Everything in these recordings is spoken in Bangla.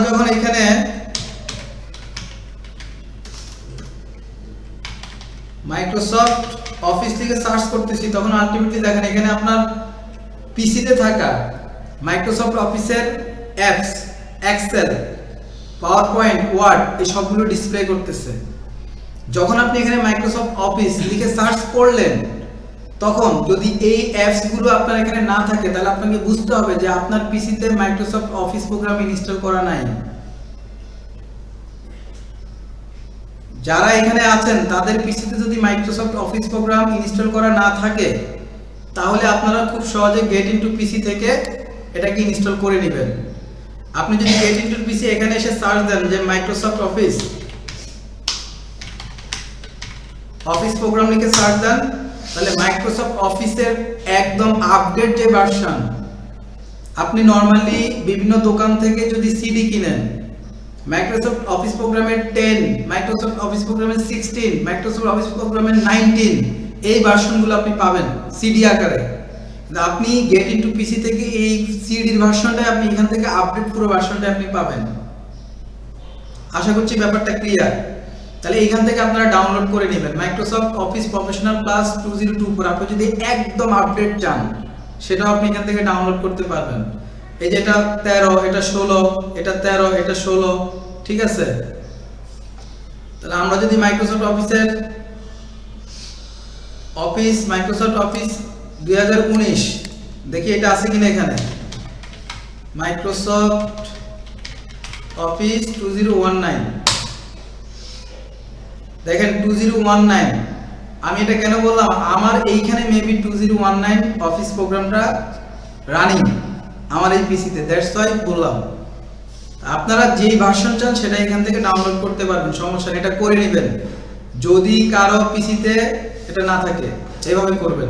যখন এখানে মাইক্রোসফট অফিস থেকে সার্চ করতেছি তখন আলটিমেটলি দেখেন এখানে আপনার পিসিতে থাকা মাইক্রোসফট অফিসের অ্যাপস, এক্সেল, পাওয়ারপয়েন্ট, ওয়ার্ড এই সবগুলো ডিসপ্লে করতেছে। যখন আপনি এখানে মাইক্রোসফট অফিস লিখে সার্চ করলেন তখন যদি এই অ্যাপসগুলো আপনার এখানে না থাকে তাহলে আপনাকে বুঝতে হবে যে আপনার পিসিতে মাইক্রোসফট অফিস প্রোগ্রাম ইনস্টল করা নাই। যারা এখানে আছেন তাদের পিসিতে যদি মাইক্রোসফট অফিস প্রোগ্রাম ইনস্টল করা না থাকে তাহলে আপনারা খুব সহজে গেট ইনটু পিসি থেকে এটাকে ইনস্টল করে নেবেন। আপনি যদি গেট ইনটু পিসি এখানে এসে সার্চ দেন যে মাইক্রোসফট অফিস প্রোগ্রাম লিখে সার্চ দেন তাহলে মাইক্রোসফট অফিসের একদম আপডেট যে ভার্সন, আপনি নরমালি বিভিন্ন দোকান থেকে যদি সিডি কিনেন মাইক্রোসফট অফিস প্রোগ্রামের 10, মাইক্রোসফট অফিস প্রোগ্রামের 16, মাইক্রোসফট অফিস প্রোগ্রামের 19 এই ভার্সনগুলো আপনি পাবেন সিডি আকারে। আপনি গেট ইনটু পিসি থেকে এই সিডির ভার্সনটা আপনি এখান থেকে আপডেট পুরো ভার্সনটা আপনি পাবেন। আশা করছি ব্যাপারটা ক্লিয়ার। তাহলে এখান থেকে আপনারা ডাউনলোড করে নেবেন মাইক্রোসফট অফিস প্রফেশনাল প্লাস 2024। আপনি যদি একদম আপডেট চান সেটাও আপনি এখান থেকে ডাউনলোড করতে পারবেন। এই যে এটা 13, এটা 16, এটা 13, এটা 16, ঠিক আছে। তাহলে আমরা যদি মাইক্রোসফট অফিস 2019 দেখি এটা আছে কিনা এখানে মাইক্রোসফট অফিস 2019 দেখেন 2019। আমি এটা কেন বললাম, আমার এইখানে মেবি 2019 অফিস প্রোগ্রামটা রানিং আমার এই পিসিতে, দ্যাটস ওয়াই বললাম। আপনারা যেই ভার্সন চান সেটা এখান থেকে ডাউনলোড করতে পারবেন, সমস্যা নেই, এটা করে নেবেন। যদি কারো পিসিতে এটা না থাকে এইভাবে করবেন।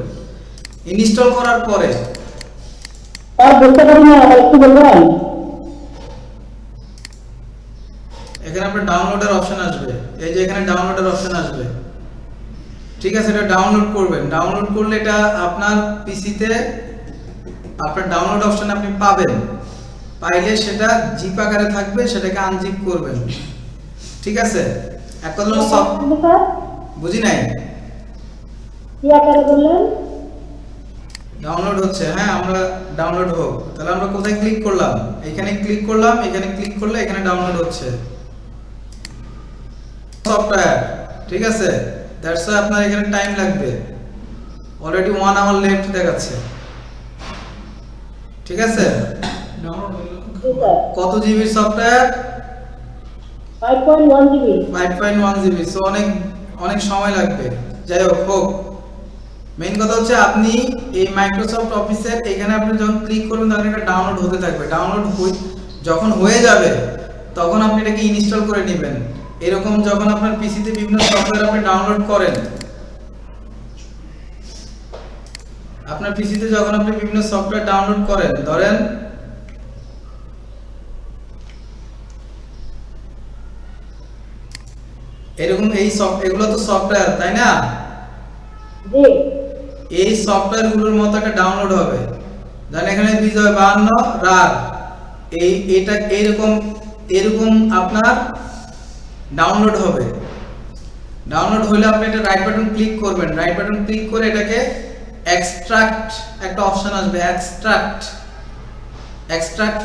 ইনস্টল করার পরে বুঝতে পারি না, একটু বলবেন। এখানে আপনার ডাউনলোডের অপশন আসবে, এই যে এখানে ডাউনলোডের অপশন আসবে, ঠিক আছে। এটা ডাউনলোড করবেন। ডাউনলোড করলে এটা আপনার পিসিতে আপনার ডাউনলোড অপশন আপনি পাবেন। পাইলে সেটা জিপ আকারে থাকবে, সেটাকে আনজিপ করবেন, ঠিক আছে। এখন সব বুঝি নাই কি আকারে বললেন? ডাউনলোড হচ্ছে, হ্যাঁ আমরা ডাউনলোড হোক। তাহলে আমরা কোথায় ক্লিক করলাম? এখানে ক্লিক করলাম, এখানে ক্লিক করলে এখানে ডাউনলোড হচ্ছে সফটওয়্যার, ঠিক আছে। দ্যাটস ওয়াই আপনার এখানে টাইম লাগবে। অলরেডি 1 আওয়ার লেফট দেখাচ্ছে, ঠিক আছে। কত GB software? 5.1 GB. 5.1 GB, so অনেক সময় লাগবে। যাই হোক, মেইন কথা হচ্ছে আপনি এই মাইক্রোসফট অফিসের এখানে আপনি যখন ক্লিক করবেন তখন এটা ডাউনলোড হতে থাকবে। ডাউনলোড যখন হয়ে যাবে তখন আপনি এটাকে ইনস্টল করে নেবেন। এরকম যখন আপনার পিসিতে বিভিন্ন সফটওয়্যার আপনি ডাউনলোড করেন, আপনার পিসিতে যখন আপনি বিভিন্ন সফটওয়্যার ডাউনলোড করেন, ধরেন এরকম এগুলো তো সফটওয়্যার, তাই না? জি। এই সফটওয়্যারগুলোর মতো একটা ডাউনলোড হবে। ধরেন এখানে বিজয় 52 রাত, এটা এরকম আপনার ডাউনলোড হবে। ডাউনলোড হলে আপনি এটা রাইট বাটন ক্লিক করবেন। রাইট বাটন ক্লিক করে এটাকে এক্সট্রাক্ট একটা অপশন আসবে, এক্সট্রাক্ট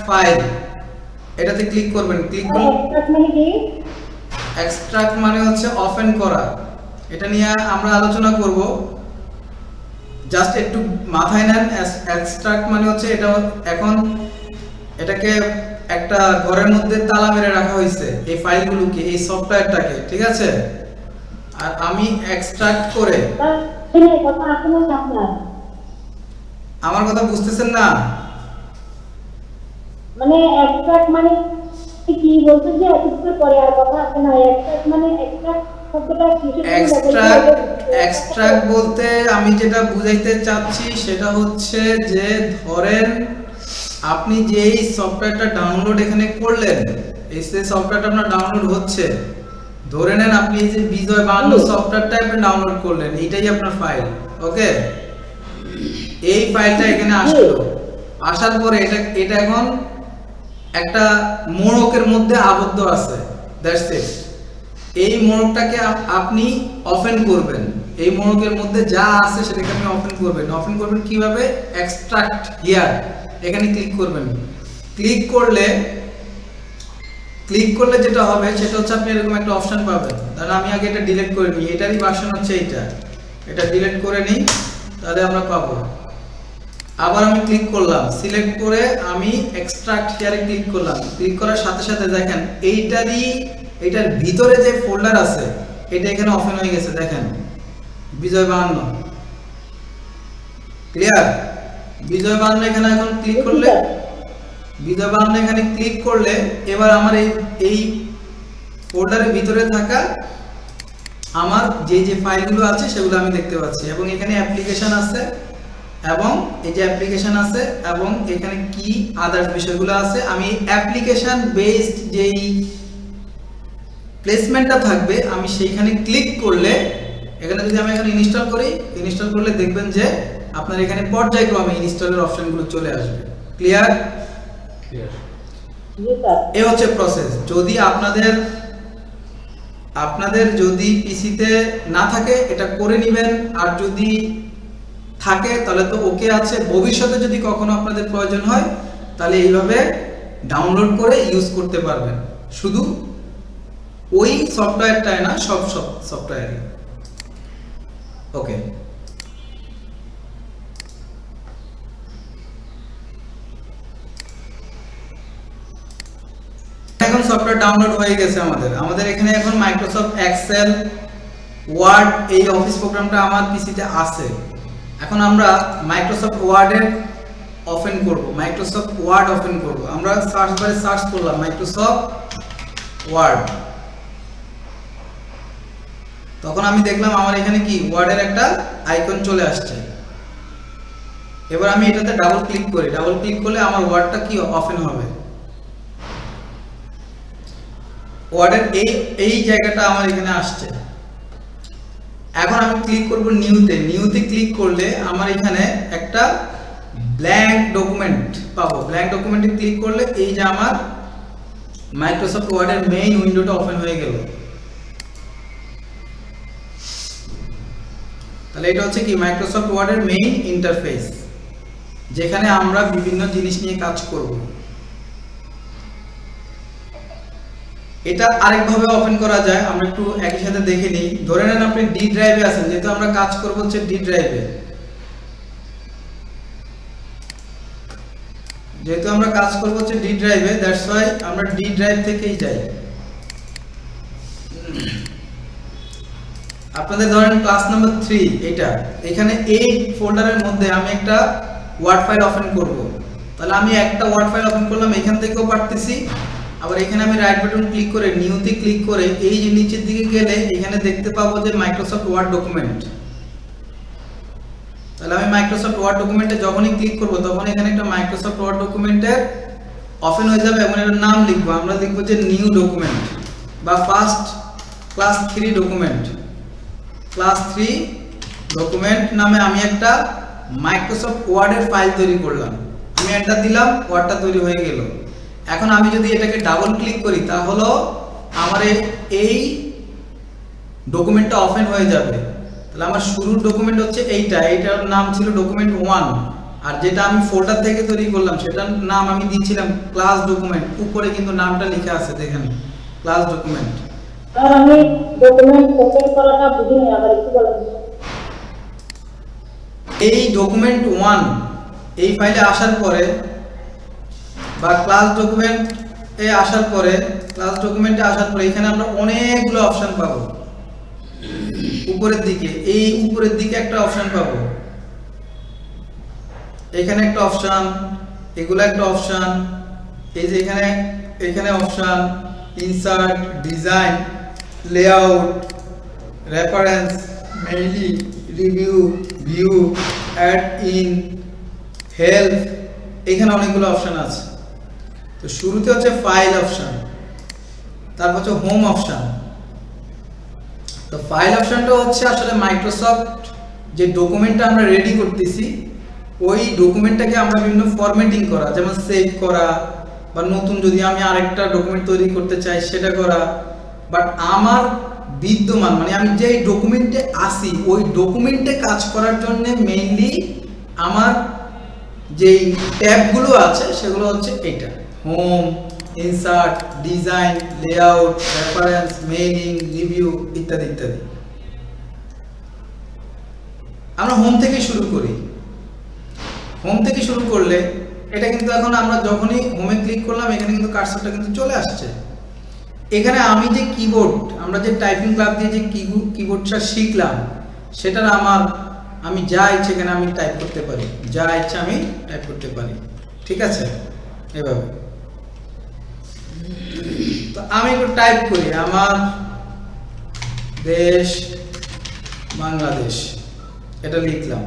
ফাইল, এটাতে ক্লিক করবেন। ক্লিক করলে এক্সট্রাক্ট মানে কি? এক্সট্রাক্ট মানে হচ্ছে ওপেন করা। এটা নিয়ে আমরা আলোচনা করব, জাস্ট একটু মাথায় নেন। এক্সট্রাক্ট মানে হচ্ছে এটা এখন এটাকে একটা ঘরের মধ্যে তালা মেরে রাখা হয়েছে এই ফাইলগুলোকে, এই সফটওয়্যারটাকে, ঠিক আছে। আর আমি এক্সট্রাক্ট করে, কথা আসলে আপনার আমার কথা বুঝতেছেন না? মানে এক্সট্রাক্ট মানে কি বলছেন যে একটু পরে আর কথা আসে না। এক্সট্রাক্ট মানে এক্সট্রাক্ট শব্দটা কি? এক্সট্রাক্ট বলতে আমি যেটা বুঝাইতে চাচ্ছি সেটা হচ্ছে যে ধরেন আপনি যেই সফটওয়্যারটা ডাউনলোড এখানে করলেন, এই সফটওয়্যারটা আপনার ডাউনলোড হচ্ছে, ধরে নেন আপনি এই যে বিজয় 52 সফটওয়্যারটা আপনি ডাউনলোড করলেন, এটাই আপনার ফাইল, ওকে। এই ফাইলটা এখানে আসলো, আসার পরে এটা এখন একটা মোড়কের মধ্যে আবদ্ধ আছে, দ্যাটস ইট। এই মোড়কটাকে আপনি ওপেন করবেন, এই মোড়কের মধ্যে যা আছে সেটাকে আপনি ওপেন করবেন। ওপেন করবেন কিভাবে? এক্সট্রাক্ট হিয়ার, এখানে ক্লিক করবেন। ক্লিক করলে যেটা হবে সেটা হচ্ছে আপনি এরকম একটা অপশন পাবেন। তাহলে আমি আগে এটা ডিলিট করে নিই, এটারই ভার্সন হচ্ছে এটা ডিলিট করে নিই, তাহলে আমরা পাবো। আবার আমি ক্লিক করলাম, সিলেক্ট করে আমি এক্সট্রাক্ট হিয়ারে ক্লিক করলাম। ক্লিক করার সাথে সাথে দেখেন এইটার ভিতরে যে ফোল্ডার আছে এটা এখানে ওপেন হয়ে গেছে। দেখেন বিজয় 52, ক্লিয়ার? বিজয় 52 এখানে এখন ক্লিক করলে, বিজয় 52 এখানে ক্লিক করলে এবার আমার এই ফোল্ডারের ভিতরে থাকা আমার যে ফাইলগুলো আছে সেগুলো আমি দেখতে পাচ্ছি, এবং এখানে অ্যাপ্লিকেশন আছে, এবং এই যে অ্যাপ্লিকেশন আছে, এবং এখানে কি আদার্স বিষয়গুলো আছে। আমি অ্যাপ্লিকেশন বেসড যেই প্লেসমেন্টটা থাকবে আমি সেইখানে ক্লিক করলে, এখানে যদি আমি এখন ইনস্টল করি, ইনস্টল করলে দেখবেন যে আপনার এখানে পর্যায়ক্রমে ইনস্টলের অপশনগুলো চলে আসবে। ক্লিয়ার? এই হচ্ছে প্রসেস। যদি আপনাদের যদি পিসিতে না থাকে এটা করে নেবেন, আর যদি থাকে তাহলে তো ওকে আছে। ভবিষ্যতে যদি কখনো আপনাদের প্রয়োজন হয় তাহলে এইভাবে ডাউনলোড করে ইউজ করতে পারবেন, শুধু ওই সফটওয়্যারটাই না, সব সফটওয়্যারই। ওকে, এখন সফটওয়্যার ডাউনলোড হয়ে গেছে আমাদের এখানে এখন মাইক্রোসফট এক্সেল, ওয়ার্ড, এই অফিস প্রোগ্রামটা আমার পিসিতে আছে। এখন আমরা মাইক্রোসফট ওয়ার্ডের ওপেন করব, মাইক্রোসফট ওয়ার্ড ওপেন করব। আমরা সার্চ বারে সার্চ করলাম মাইক্রোসফট ওয়ার্ড, তখন আমি দেখলাম আমার এখানে কি ওয়ার্ডের একটা আইকন চলে আসছে। এবার আমি এটাতে ডাবল ক্লিক করি, ডাবল ক্লিক করলে আমার ওয়ার্ডটা কি ওপেন হবে। ওয়ার্ডের এই জায়গাটা আমার এখানে আসছে। এখন আমি ক্লিক করব নিউতে ক্লিক করলে আমার এখানে একটা ব্ল্যাঙ্ক ডকুমেন্ট পাবো। ব্ল্যাঙ্ক ডকুমেন্টে ক্লিক করলে এই যে আমার মাইক্রোসফট ওয়ার্ডের মেইন উইন্ডোটা ওপেন হয়ে গেল। তাহলে এটা হচ্ছে কি মাইক্রোসফট ওয়ার্ডের মেইন ইন্টারফেস, যেখানে আমরা বিভিন্ন জিনিস নিয়ে কাজ করব। এটা আরেকভাবে ওপেন করা যায়, আমরা একটু একই সাথে দেখে নিই। ধরে নেন আপনি ডি ড্রাইভে আছেন, যেহেতু আমরা কাজ করব হচ্ছে ডি ড্রাইভে, দ্যাটস ওয়াই আমরা ডি ড্রাইভ থেকেই যাই। আপনাদের ধরেন ক্লাস নাম্বার 3 এটা, এখানে এই ফোল্ডারের মধ্যে আমি একটা ওয়ার্ড ফাইল ওপেন করব। তাহলে আমি একটা ওয়ার্ড ফাইল ওপেন করলাম, এখান থেকেও পারতেছি। আবার এখানে আমি রাইট বাটন ক্লিক করে নিউতে ক্লিক করে এই যে নিচের দিকে গেলে এখানে দেখতে পাবো যে মাইক্রোসফট ওয়ার্ড ডকুমেন্ট। তাহলে আমি মাইক্রোসফট ওয়ার্ড ডকুমেন্টে যখনই ক্লিক করব তখন এখানে একটা মাইক্রোসফট ওয়ার্ড ডকুমেন্টের ওপেন হয়ে যাবে, এবং এর নাম লিখবো। আমরা লিখবো যে নিউ ডকুমেন্ট বা first class 3 document. Class 3 document নামে আমি একটা মাইক্রোসফট ওয়ার্ডের ফাইল তৈরি করলাম। আমি এন্টার দিলাম, ওয়ার্ডটা তৈরি হয়ে গেল। এখন আমি যদি এটাকে ডাবল ক্লিক করি তাহলে আমার এই ডকুমেন্টটা ওপেন হয়ে যাবে। তাহলে আমার শুরুর ডকুমেন্ট হচ্ছে এইটার নাম ছিল ডকুমেন্ট 1, আর যেটা আমি ফোল্ডার থেকে তৈরি করলাম সেটার নাম আমি দিয়েছিলাম ক্লাস ডকুমেন্ট। উপরে কিন্তু নামটা লেখা আছে, দেখেন ক্লাস ডকুমেন্ট। আর আমি ডকুমেন্ট ওপেন করাটা বুঝিনি, আবার একটু বলেন। এই ডকুমেন্ট 1 এই ফাইলে আসার পরে বা ক্লাস ডকুমেন্টে আসার পরে এখানে আমরা অনেকগুলো অপশন পাবো। উপরের দিকে একটা অপশন পাবো, এখানে একটা অপশন, এগুলো একটা অপশন, এই যে এখানে option, insert, design, layout, reference, mailing, review, view, add in, help, এখানে অনেকগুলো অপশন আছে। তো শুরুতে হচ্ছে ফাইল অপশন, তারপর হচ্ছে হোম অপশন। তো ফাইল অপশনটা হচ্ছে আসলে মাইক্রোসফট যে ডকুমেন্টটা আমরা রেডি করতেছি ওই ডকুমেন্টটাকে আমরা বিভিন্ন ফরম্যাটিং করা, যেমন সেভ করা, বা নতুন যদি আমি আরেকটা ডকুমেন্ট তৈরি করতে চাই সেটা করা। বাট আমার বিদ্যমান মানে আমি যে ডকুমেন্টে আসি ওই ডকুমেন্টে কাজ করার জন্য মেইনলি আমার যেই ট্যাবগুলো আছে সেগুলো হচ্ছে এইটা: home, insert, design, layout, reference, mailing, review ইত্যাদি ইত্যাদি। আমরা হোম থেকে শুরু করি। হোম থেকে শুরু করলে এটা কিন্তু এখন আমরা যখনই হোমে ক্লিক করলাম এখানে কিন্তু কার্সরটা কিন্তু চলে আসছে। এখানে আমি যে কিবোর্ড, আমরা যে টাইপিং ক্লাব দিয়ে যে কিবোর্ডটা শিখলাম সেটার আমি যা ইচ্ছে এখানে আমি টাইপ করতে পারি, যা ইচ্ছে আমি টাইপ করতে পারি। ঠিক আছে, এভাবে। তো আমি একটু টাইপ করি, আমার দেশ বাংলাদেশ, এটা লিখলাম।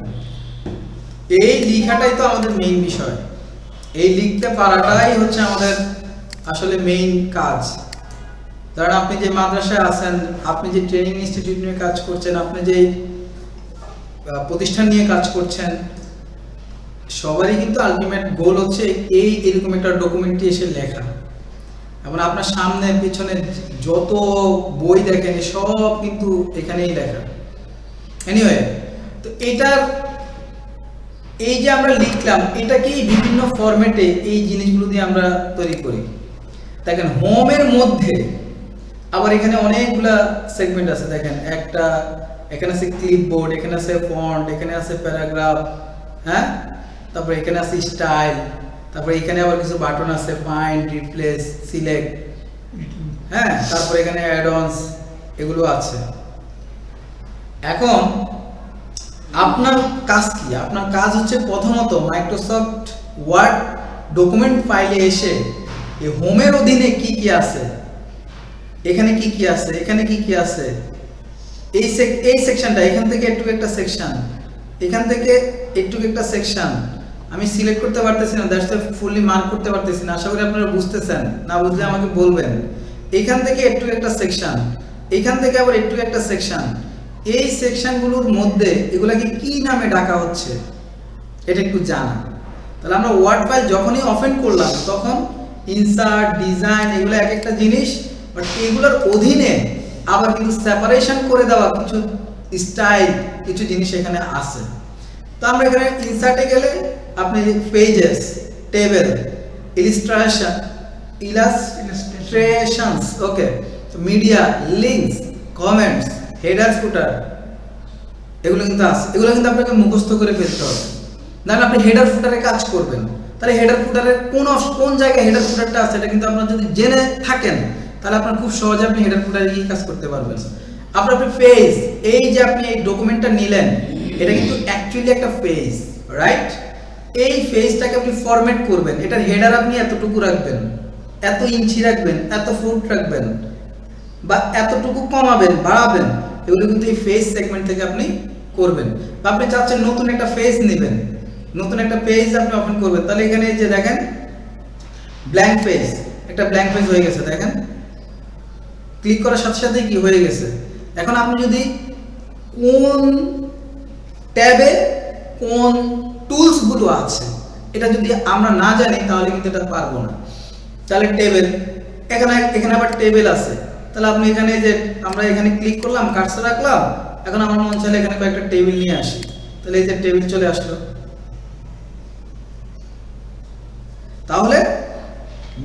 এই লেখাটাই তো আমাদের মেইন বিষয়। এই লিখতে পারাটাই হচ্ছে আমাদের আসলে মেইন কাজ। ধরেন আপনি যে মাদ্রাসায় আছেন, আপনি যে ট্রেনিং ইনস্টিটিউট নিয়ে কাজ করছেন, আপনি যে প্রতিষ্ঠান নিয়ে কাজ করছেন, সবারই কিন্তু আলটিমেট গোল হচ্ছে এরকম একটা ডকুমেন্টে এসে লেখা। এবং আপনার সামনে পিছনে যত বই দেখেন সব কিন্তু এখানেই লেখা। এনিওয়ে, তো এটার এই যে আমরা লিখলাম এটাকেই বিভিন্ন ফরম্যাটে এই জিনিসগুলো দিয়ে আমরা তৈরি করি। দেখেন হোমের মধ্যে আবার এখানে অনেকগুলা সেগমেন্ট আছে। দেখেন একটা এখানে আছে ক্লিপবোর্ড, এখানে আছে ফন্ট, এখানে আছে প্যারাগ্রাফ, হ্যাঁ, তারপর এখানে আছে স্টাইল, তারপর এখানে আবার কিছু বাটন আছে, ফাইন্ড, রিপ্লেস, সিলেক্ট, হ্যাঁ, তারপর এখানে অ্যাড-অনস, এগুলো আছে। এখন আপনার কাজ কি? আপনার কাজ হচ্ছে প্রথমত মাইক্রোসফট ওয়ার্ড ডকুমেন্ট ফাইলে এসে এই হোমের অধীনে কি কি আছে, এখানে কি কি আছে, এখানে কি কি আছে, এই সেকশনটা, এখান থেকে একটু একটা সেকশন, এখান থেকে একটু একটা সেকশন আমি সিলেক্ট করতে পারতেছি না, দ্যাটস ফুললি মার্ক করতে পারতেছি না। আশা করি আপনারা বুঝতেছেন। না বুঝলে আমাকে বলবেন। এখান থেকে একটু একটা সেকশন, এখান থেকে আবার একটু একটা সেকশন। এই সেকশনগুলোর মধ্যে এগুলাকে কি নামে ডাকা হচ্ছে এটা একটু জানা। তাহলে আমরা ওয়ার্ড ফাইল যখনই ওপেন করলাম তখন ইনসার্ট, ডিজাইন এগুলো এক একটা জিনিস, বাট এগুলোর অধীনে আবার কিন্তু সেপারেশন করে দেওয়া কিছু স্টাইল, কিছু জিনিস এখানে আছে। তো আমরা এখানে ইনসার্টে গেলে আপনি পেজেস, টেবিল, ইলাস্ট্রেশনস, ওকে, মিডিয়া, লিংকস, কমেন্টস, হেডার, ফুটার, এগুলো কিন্তু আছে। এগুলো কিন্তু আপনাকে মুখস্থ করে ফেলতে হবে। ধরেন আপনি হেডার ফুটারে কাজ করবেন, তাহলে হেডার ফুটারের কোন জায়গায় হেডার ফুটারটা আছে এটা কিন্তু আপনারা যদি জেনে থাকেন তাহলে আপনার খুব সহজে আপনি হেডার ফুটারে গিয়ে কাজ করতে পারবেন। আপনার পেজ, এই যে আপনি এই ডকুমেন্টটা নিলেন এটা কিন্তু অ্যাকচুয়ালি একটা পেজ, রাইট? এই পেজটাকে আপনি ফরম্যাট করবেন। এটার হেডার আপনি এতটুকু রাখবেন, এত ইঞ্চি রাখবেন, এত ফুট রাখবেন, বা এতটুকু কমাবেন, বাড়াবেন, এগুলো কিন্তু এই পেজ সেগমেন্ট থেকে আপনি করবেন। বা আপনি চাচ্ছেন নতুন একটা পেজ নেবেন, নতুন একটা পেজ আপনি ওপেন করবেন, তাহলে এখানে এই যে দেখেন ব্ল্যাঙ্ক পেজ, একটা ব্ল্যাঙ্ক পেজ হয়ে গেছে। দেখেন ক্লিক করার সাথে সাথে কি হয়ে গেছে। এখন আপনি যদি কোন ট্যাবে কোন টুলস গুলো আছে এটা যদি আমরা না জানি তাহলে কিন্তু এটা পারবো না। তাহলে টেবিল, এখানে আবার টেবিল আছে, তাহলে আপনি এখানে যে আমরা এখানে ক্লিক করলাম, কার্সর রাখলাম, এখন আমার মন চাইলে এখানে কয়েকটা টেবিল নিয়ে আসি, তাহলে এই যে টেবিল চলে আসলো। তাহলে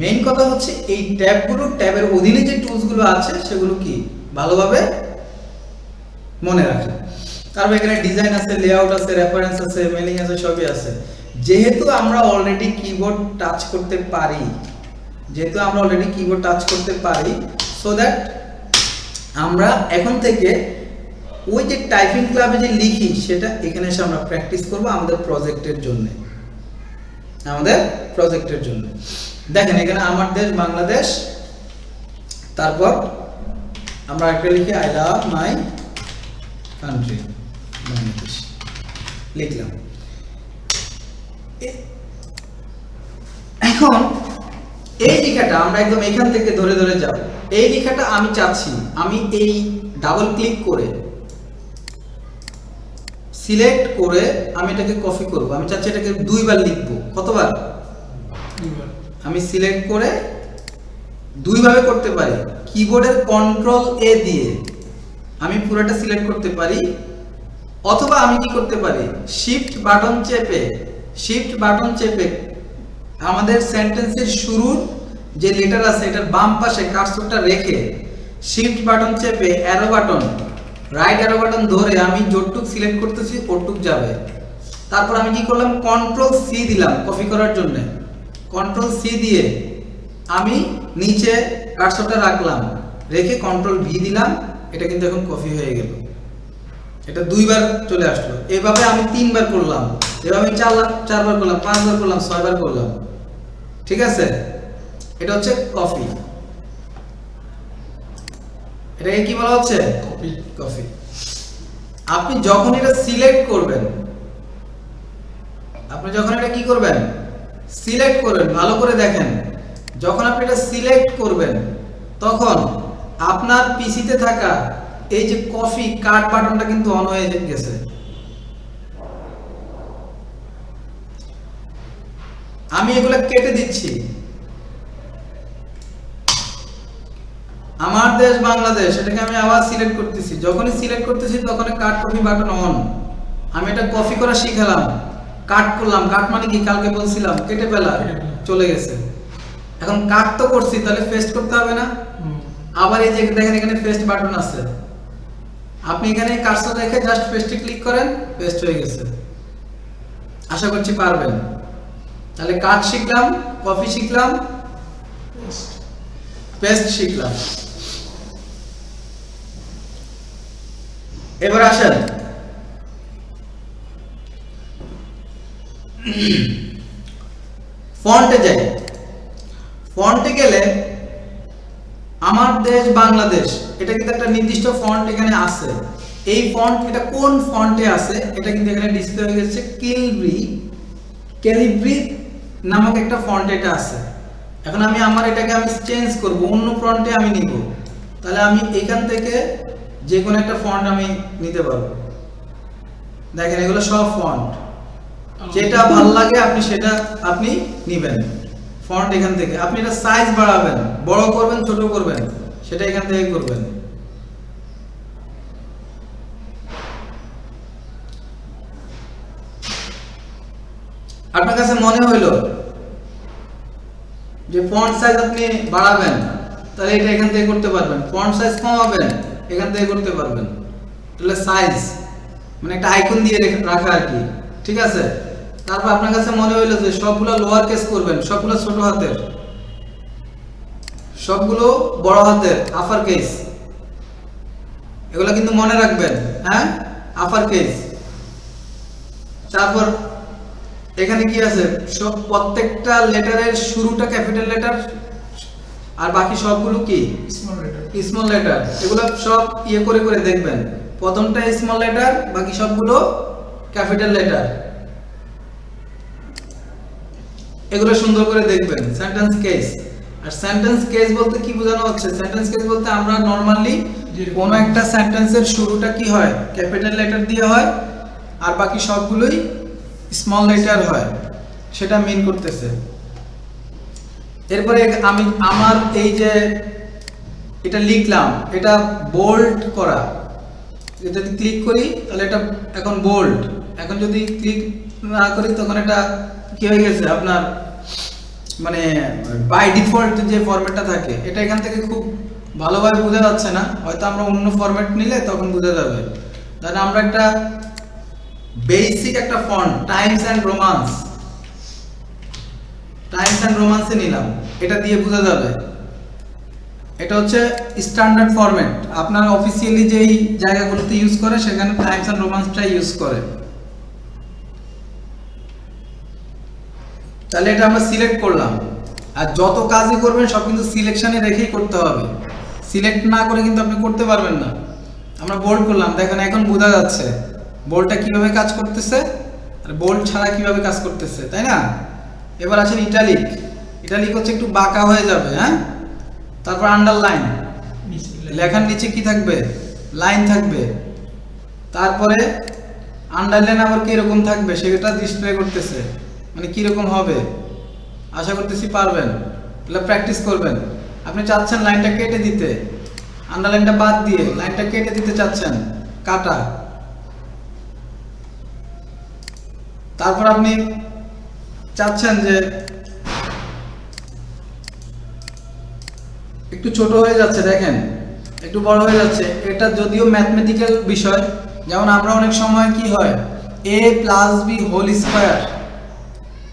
মেইন কথা হচ্ছে এই ট্যাবগুলো, ট্যাবের অধীনে যে টুলসগুলো আছে সেগুলো কি ভালোভাবে মনে রাখেন। তারপর এখানে ডিজাইন আছে, লেআউট আছে, রেফারেন্স আছে, মেইলিং আছে, সবই আছে। যেহেতু আমরা অলরেডি কিবোর্ড টাচ করতে পারি, সো দ্যাট আমরা এখন থেকে ওই যে টাইপিং ক্লাবে যে লিখি সেটা এখানে এসে আমরা প্র্যাকটিস করব আমাদের প্রজেক্টের জন্য। দেখেন এখানে আমার দেশ বাংলাদেশ, তারপর আমরা একটা লিখি I love my country, Bangladesh লিখলাম। এখন এই লেখাটা আমরা একদম এখান থেকে ধরে ধরে যাব। এই লেখাটা আমি চাচ্ছি আমি এই ডাবল ক্লিক করে সিলেক্ট করে আমি এটাকে কপি করব। আমি চাচ্ছি এটাকে দুইবার লিখবো। কতবার? আমি সিলেক্ট করে দুইভাবে করতে পারি। কিবোর্ডের কন্ট্রোল এ দিয়ে আমি পুরোটা সিলেক্ট করতে পারি, অথবা আমি কি করতে পারি, শিফট বাটন চেপে আমাদের সেন্টেন্সের শুরুর যে লেটার আছে এটার বাম পাশে কার্সরটা রেখে শিফট বাটন চেপে রাইট অ্যারো বাটন ধরে আমি যতটুক সিলেক্ট করতেছি ওটুক যাবে। তারপর আমি কি করলাম, কন্ট্রোল সি দিলাম কপি করার জন্য। কন্ট্রোল সি দিয়ে আমি নিচে কার্সরটা রাখলাম, রেখে কন্ট্রোল ভি দিলাম, এটা কিন্তু এখন কপি হয়ে গেল। এটা দুইবার চলে আসলো। এভাবে আমি 3 বার করলাম, এভাবে আমি 4 বার করলাম, 5 বার করলাম, 6 বার করলাম। ঠিক আছে, এটা হচ্ছে কপি। এটাকে কি বলা হচ্ছে, কপি। আপনি যখন এটা সিলেক্ট করবেন, আপনি যখন এটা কি করবেন, সিলেক্ট করবেন, ভালো করে দেখেন, যখন আপনি এটা সিলেক্ট করবেন তখন আপনার পিসিতে থাকা এই যে কপি কাট বাটনটা কিন্তু অন হয়ে গেছে। আমি এগুলো কেটে দিচ্ছি। আমার দেশ বাংলাদেশ, এটাকে আমি আবার সিলেক্ট করতেছি। যখনই সিলেক্ট করতেছি তখন কাট কপি বাটন অন। আমি এটা কপি করা শিখালাম, কাট করলাম। কাট মানে কি, কালকে বলছিলাম কেটে ফেলা, চলে গেছে। এখন কাট তো করছি, তাহলে পেস্ট করতে হবে না? আবার এই যে দেখেন এখানে পেস্ট বাটন আছে, আপনি এখানে কার্সর রেখে জাস্ট পেস্টে ক্লিক করেন, পেস্ট হয়ে গেছে। আশা করছি পারবেন। তাহলে কাট শিখলাম, কপি শিখলাম, পেস্ট শিখলাম। এবার আসেন ফন্টে যাই। ফন্টে গেলে আমার দেশ বাংলাদেশ, এটা কিন্তু একটা নির্দিষ্ট ফন্ট এখানে আছে। এই ফন্ট, এটা কোন ফন্টে আছে এটা কিন্তু এখানে ডিসপ্লে হয়ে গেছে। ক্যালিব্রি নামক একটা ফন্ট এটা আছে। এখন আমি এটাকে চেঞ্জ করব, অন্য ফন্টে আমি নিব। তাহলে আমি এখান থেকে যে কোনো একটা ফন্ট আমি নিতে পারবো। দেখেন এগুলো সব ফন্ট, যেটা ভালো লাগে আপনি সেটা আপনি নেবেন। ফন্ট এখান থেকে আপনি এটা সাইজ বাড়াবেন, বড় করবেন, ছোট করবেন, সেটা এখান থেকে করবেন। আপনার কাছে মনে হইলো যে ফন্ট সাইজ আপনি বাড়াবেন, তাহলে এটা এখান থেকে করতে পারবেন। ফন্ট সাইজ কমাবেন, এখান থেকে করতে পারবেন। তাহলে সাইজ মানে একটা আইকন দিয়ে রাখা আর কি, ঠিক আছে। তারপর আপনার কাছে মনে হইলো যে সবগুলো লোয়ার কেস করবেন, সবগুলো ছোট হাতের, সবগুলো বড় হাতের, আপার কেস। এগুলো কিন্তু মনে রাখবেন, হ্যাঁ, আপার কেস। তারপর এখানে কি আছে, সব প্রত্যেকটা লেটারের শুরুটা ক্যাপিটাল লেটার, আর বাকি সবগুলো কি স্মল লেটার। এগুলো সব করে করে দেখবেন, প্রথমটা স্মল লেটার, বাকি সবগুলো ক্যাপিটাল লেটার। এগুলো সুন্দর করে দেখবেন। সেন্টেন্স কেস, আর সেন্টেন্স কেস বলতে কি বোঝানো হচ্ছে, সেন্টেন্স কেস বলতে আমরা নরমালি কোন একটা সেন্টেন্সের শুরুটা কি হয়, ক্যাপিটাল লেটার দিয়ে হয়, আর বাকি সবগুলোই স্মল লেটার হয়, সেটা মিন করতেছে। এরপরে আমি আমার এই যে এটা লিখলাম, এটা বোল্ড করা, যদি ক্লিক করি তাহলে এটা এখন বোল্ড। এখন যদি ক্লিক না করি তখন এটা কি হয়ে গেছে আপনার, মানে বাই ডিফল্ট যে ফরম্যাটটা থাকে এটা এখান থেকে খুব ভালোভাবে বোঝা যাচ্ছে না, হয়তো আমরা অন্য ফরম্যাট নিলে তখন বোঝা যাবে। তাহলে আমরা একটা বেসিক একটা ফন্ট টাইমস এন্ড রোমান্সে নিলাম, এটা দিয়ে বোঝা যাবে। এটা হচ্ছে স্ট্যান্ডার্ড ফরম্যাট, আপনার অফিসিয়ালি যেই জায়গাগুলোতে ইউজ করে সেখানে টাইমস এন্ড রোমান্সটা ইউজ করে। তাহলে এটা আমরা সিলেক্ট করলাম, আর যত কাজই করবেন সব কিন্তু সিলেকশনে রেখেই করতে হবে। সিলেক্ট না করে কিন্তু আপনি করতে পারবেন না। আমরা বোল্ড করলাম, দেখেন এখন বোঝা যাচ্ছে বোল্ডটা কিভাবে কাজ করতেছে আর বোল্ড ছাড়া কিভাবে কাজ করতেছে, তাই না? এবার আছেন ইটালিক। ইটালিক হচ্ছে একটু বাঁকা হয়ে যাবে, হ্যাঁ। তারপর আন্ডারলাইন, লেখার নিচে কি থাকবে, লাইন থাকবে। তারপরে আন্ডারলাইন আবার কিরকম থাকবে সেটা ডিসপ্লে করতেছে, মানে কিরকম হবে। আশা করতেছি পারবেন, তাহলে প্র্যাকটিস করবেন। আপনি চাচ্ছেন লাইনটা কেটে দিতে, আন্ডারলাইনটা বাদ দিয়ে লাইনটা কেটে দিতে চাচ্ছেন, কাটা। তারপর আপনি চাচ্ছেন যে একটু ছোট হয়ে যাচ্ছে, দেখেন একটু বড় হয়ে যাচ্ছে। এটা যদিও ম্যাথমেটিক্যাল বিষয়, যেমন আমরা অনেক সময় কি হয় a plus B whole square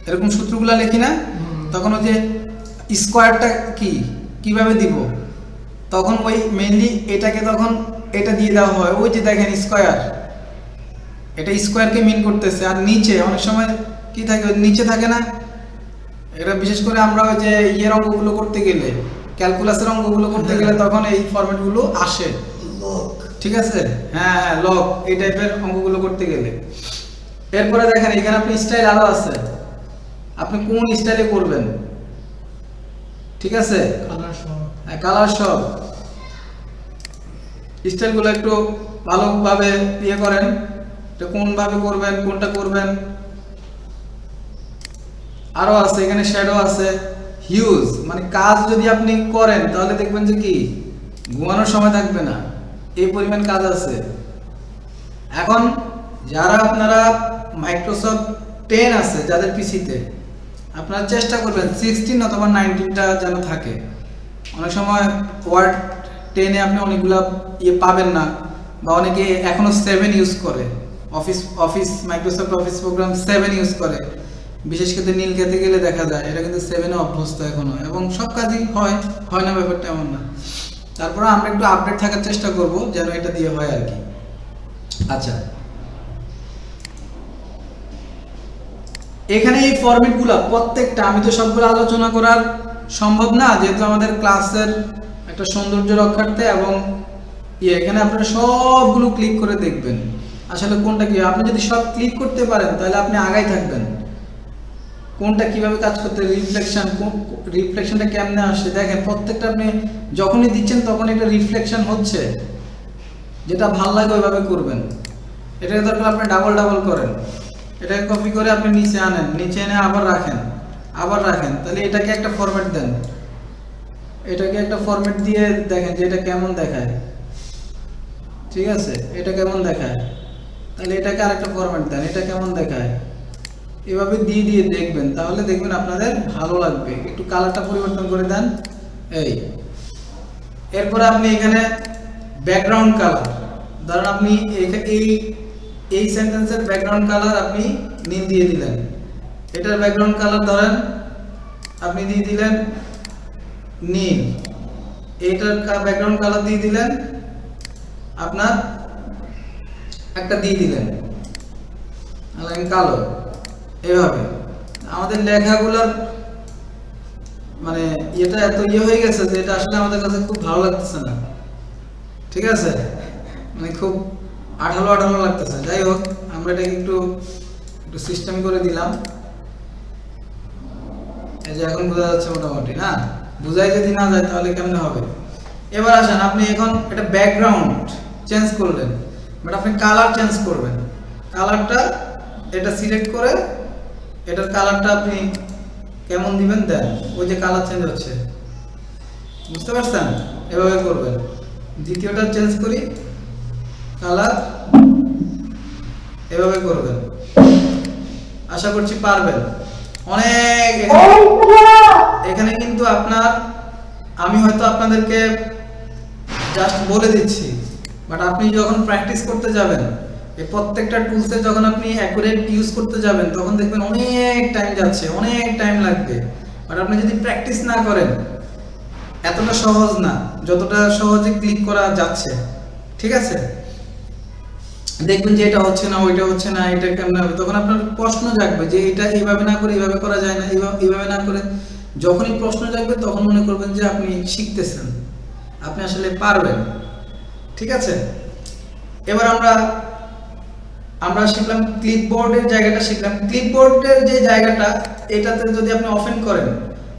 এরকম সূত্রগুলো লিখি না, তখন ওই যে স্কোয়ারটা কিভাবে দিব, তখন ওই মেইনলি এটাকে তখন এটা দিয়ে দেওয়া হয়। ওই যে দেখেন স্কোয়ার, এটা স্কোয়ারকে মিন করতেছে। আর নিচে অনেক সময় কি থাকে, নিচে থাকে না, এটা বিশেষ করে আমরা ওই যে ইয়ের অঙ্কগুলো করতে গেলে, ক্যালকুলাসের অঙ্কগুলো করতে গেলে তখন এই ফরম্যাটগুলো আসে, ঠিক আছে? হ্যাঁ হ্যাঁ, লগ, এই টাইপের অঙ্কগুলো করতে গেলে। এরপরে দেখেন এখানে আপনি স্টাইল আরো আছে, আপনি কোন স্টাইলে করবেন, ঠিক আছে? হ্যাঁ, কালার সব স্টাইলগুলো একটু ভালোভাবে ইয়ে করেন, কোন ভাবে করবেন, কোনটা করবেন। আরো আছে এখানে শ্যাডো আছে, হিউজ, মানে কাজ যদি আপনি করেন তাহলে দেখবেন যে কি ঘুমানোর সময় থাকবে না, এই পরিমাণ কাজ আছে। এখন যারা আপনারা মাইক্রোসফট 10 আছে যাদের পিসিতে, আপনারা চেষ্টা করবেন 16 অথবা 19টা যেন থাকে। অনেক সময় ওয়ার্ড 10-এ আপনি অনেকগুলা ইয়ে পাবেন না, বা অনেকে এখনো 7 ইউজ করে, office Microsoft office program 7 use করে। বিশেষ করে নীল খেতে গেলে দেখা যায় এটা কিন্তু 7-এ অভ্যস্ত এখনো, এবং সব কাজই হয় না, ব্যাপারটা এমন না। তারপরে আমরা একটু আপডেট থাকার চেষ্টা করব যেন এটা দিয়ে হয় আর কি। আচ্ছা, এখানে এই ফরম্যাটগুলো প্রত্যেকটা, আমি তো সবগুলো আলোচনা করার সম্ভব না, যেহেতু আমাদের ক্লাসের একটা সৌন্দর্য রক্ষার্থে, এবং এখানে আপনারা সবগুলো ক্লিক করে দেখবেন আসলে কোনটা কি। আপনি যদি সব ক্লিক করতে পারেন তাহলে আপনি আগাই থাকবেন। কোনটা কিভাবে কাজ করতে, রিফ্লেকশনটা কেমনে আসে, দেখেন প্রত্যেকটা আপনি যখনই দিচ্ছেন তখন এটা রিফ্লেকশন হচ্ছে, যেটা ভাল লাগে ওইভাবে করবেন। এটাকে দরকার আপনি ডাবল করেন, এটাকে কপি করে আপনি নিচে আনেন, নিচে এনে আবার রাখেন, তাহলে এটাকে একটা ফরম্যাট দেন, এটাকে একটা ফরম্যাট দিয়ে দেখেন যে এটা কেমন দেখায়, ঠিক আছে? এটা কেমন দেখায়, তাহলে এটাকে আরেকটা ফরম্যাট দেন, এটা কেমন দেখায়, এভাবে দিয়ে দেখবেন, তাহলে দেখবেন আপনাদের ভালো লাগবে। একটু কালারটা পরিবর্তন করে দেন, এই। এরপরে আপনি এখানে ব্যাকগ্রাউন্ড কালার, ধরুন আপনি এই সেন্টেন্সের ব্যাকগ্রাউন্ড কালার আপনি নীল দিয়ে দিলেন, এটার ব্যাকগ্রাউন্ড কালার ধরেন আপনি দিয়ে দিলেন নীল, এইটার ব্যাকগ্রাউন্ড কালার দিয়ে দিলেন আপনার একটা দিয়ে দিলেন কালো। এভাবে আমাদের লেখাগুলোর মানে এটা এত হয়ে গেছে যে এটা আসলে আমাদের কাছে খুব ভালো লাগতেছে না, ঠিক আছে? মানে খুব আঠালো লাগতেছে। যাই হোক, আমরা এটাকে একটু সিস্টেম করে দিলাম, এই যে এখন বোঝা যাচ্ছে মোটামুটি, না বোঝাই যদি না যায় তাহলে কেমনে হবে। এবার আসেন, আপনি এখন এটা ব্যাকগ্রাউন্ড চেঞ্জ করলেন, বাট আপনি কালার চেঞ্জ করবেন। কালারটা এটা সিলেক্ট করে এটার কালারটা আপনি কেমন দিবেন দেন, ওই যে কালার চেঞ্জ হচ্ছে, বুঝতে পারছেন? এভাবে করবেন। দ্বিতীয়টা চেঞ্জ করি, কালার এভাবে করবেন, আশা করছি পারবেন। অনেক এখানে কিন্তু আপনার, আমি হয়তো আপনাদেরকে জাস্ট বলে দিচ্ছি, বাট আপনি যখন প্র্যাকটিস করতে যাবেন, এই প্রত্যেকটা টুলসে যখন আপনি অ্যাকুরেট ইউজ করতে যাবেন তখন দেখবেন অনেক টাইম যাচ্ছে, অনেক টাইম লাগবে। বাট আপনি যদি প্র্যাকটিস না করেন, এতটা সহজ না যতটা সহজে ক্লিক করা যাচ্ছে, ঠিক আছে? দেখবেন যে এটা হচ্ছে না, ওইটা হচ্ছে না, এটা কেমন হবে, তখন আপনার প্রশ্ন জাগবে যে এটা এইভাবে না করে এইভাবে করা যায় না, এইভাবে না করে। যখনই প্রশ্ন জাগবে তখন মনে করবেন যে আপনি শিখতেছেন, আপনি আসলে পারবেন, ঠিক আছে? এবার আমরা শিখলাম ক্লিপবোর্ডের জায়গাটা শিখলাম। ক্লিপবোর্ডের যে জায়গাটা, এটাতে যদি আপনি ওপেন করেন,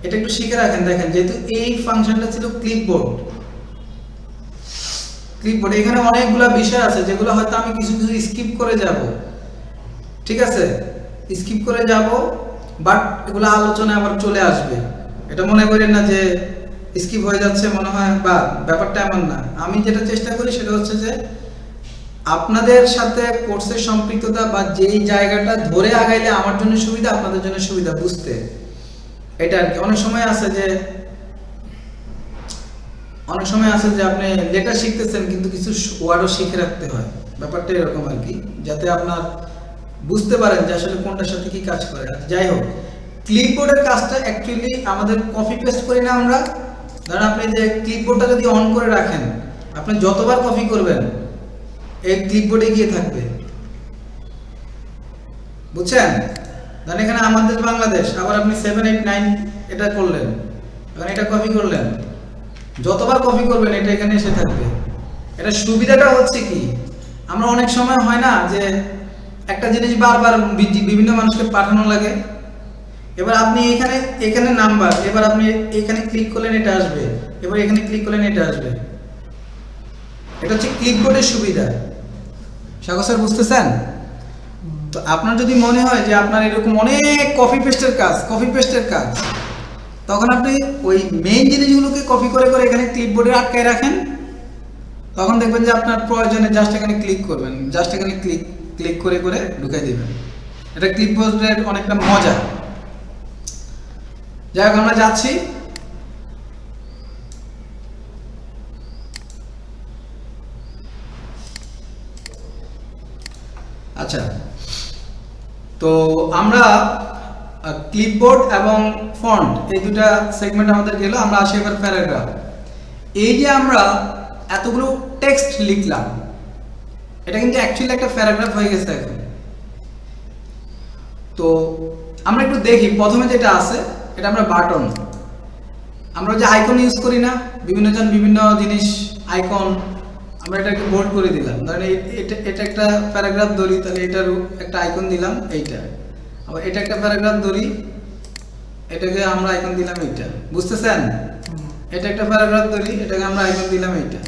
এটা একটু শিখে রাখেন। দেখেন, যেহেতু এই ফাংশনটা ছিল ক্লিপবোর্ড, এখানে অনেকগুলো বিষয় আছে যেগুলো হয়তো আমি কিছু স্কিপ করে যাব, ঠিক আছে? স্কিপ করে যাব, বাট এগুলো আলোচনা আবার চলে আসবে। এটা মনে করেন না যে স্কিপ হয়ে যাচ্ছে মনে হয়, বা ব্যাপারটা এমন না। আমি যেটা চেষ্টা করি সেটা হচ্ছে যে আপনাদের সাথে কোর্সের সম্পৃক্ততা বা যেই জায়গাটা ধরে আগাইলে আমার জন্য সুবিধা, আপনাদের জন্য সুবিধা বুঝতে, এটা আর কি। অনেক সময় আছে যে আপনি লেটার শিখতেছেন কিন্তু কিছু ওয়ার্ডও শিখে রাখতে হয়, ব্যাপারটা এরকম আর কি, যাতে আপনার বুঝতে পারেন যে আসলে কোনটার সাথে কি কাজ করে। যাই হোক, ক্লিপবোর্ডের কাজটা অ্যাকচুয়ালি আমাদের কপি পেস্ট করি না আমরা। ধরেন আপনি যে ক্লিপবোর্ডটা যদি অন করে রাখেন, আপনি যতবার কপি করবেন এই ক্লিপবোর্ডে গিয়ে থাকবে, বুঝছেন? ধরেন এখানে আমাদের বাংলাদেশ, আবার আপনি 7, 8, 9 এটা করলেন, এবার এটা কপি করলেন, যতবার কপি করবেন এটা এখানে এসে থাকবে। এটা সুবিধাটা হচ্ছে কি, আমরা অনেক সময় হয় না যে একটা জিনিস বারবার বিভিন্ন মানুষকে পাঠানো লাগে, এবার আপনি এখানে নাম্বার, এবার আপনি এখানে ক্লিক করলেন এটা আসবে, এবার এখানে ক্লিক করলেন এটা আসবে। এটা হচ্ছে ক্লিকবোর্ডের সুবিধা। সাগর স্যার বুঝতেছেন? তো আপনার যদি মনে হয় যে আপনার এরকম অনেক কপি পেস্টের কাজ, তখন আপনি ওই মেইন জিনিসগুলোকে কপি করে করে এখানে ক্লিপবোর্ডে আটকায় রাখেন। তখন দেখবেন যে আপনার প্রয়োজনে জাস্ট এখানে ক্লিক করবেন, জাস্ট এখানে ক্লিক করে করে ঢুকাই দিবেন। এটা ক্লিপবোর্ডের অনেকটা মজা। যাই হোক, আমরা যাচ্ছি। আচ্ছা, তো আমরা ক্লিপবোর্ড এবং ফন্ট এই দুটা সেগমেন্ট আমাদের গেল। আমরা আসি এবার প্যারাগ্রাফ। এই যে আমরা এতগুলো টেক্সট লিখলাম, এটা কিন্তু অ্যাকচুয়ালি একটা প্যারাগ্রাফ হয়ে গেছে এখন। তো আমরা একটু দেখি, প্রথমে যেটা আছে এটা আমরা বাটন, আমরা যে আইকন ইউজ করি না, বিভিন্নজন বিভিন্ন জিনিস আইকন, আমরা এটাকে বোল্ড করে দিলাম। ধরেন এটা একটা প্যারাগ্রাফ ধরি, তাহলে এটার একটা আইকন দিলাম এইটা। আবার এটা একটা প্যারাগ্রাফ ধরি, এটাকে আমরা আইকন দিলাম এইটা, বুঝতেছেন? এটা একটা প্যারাগ্রাফ ধরি, এটাকে আমরা আইকন দিলাম এইটা,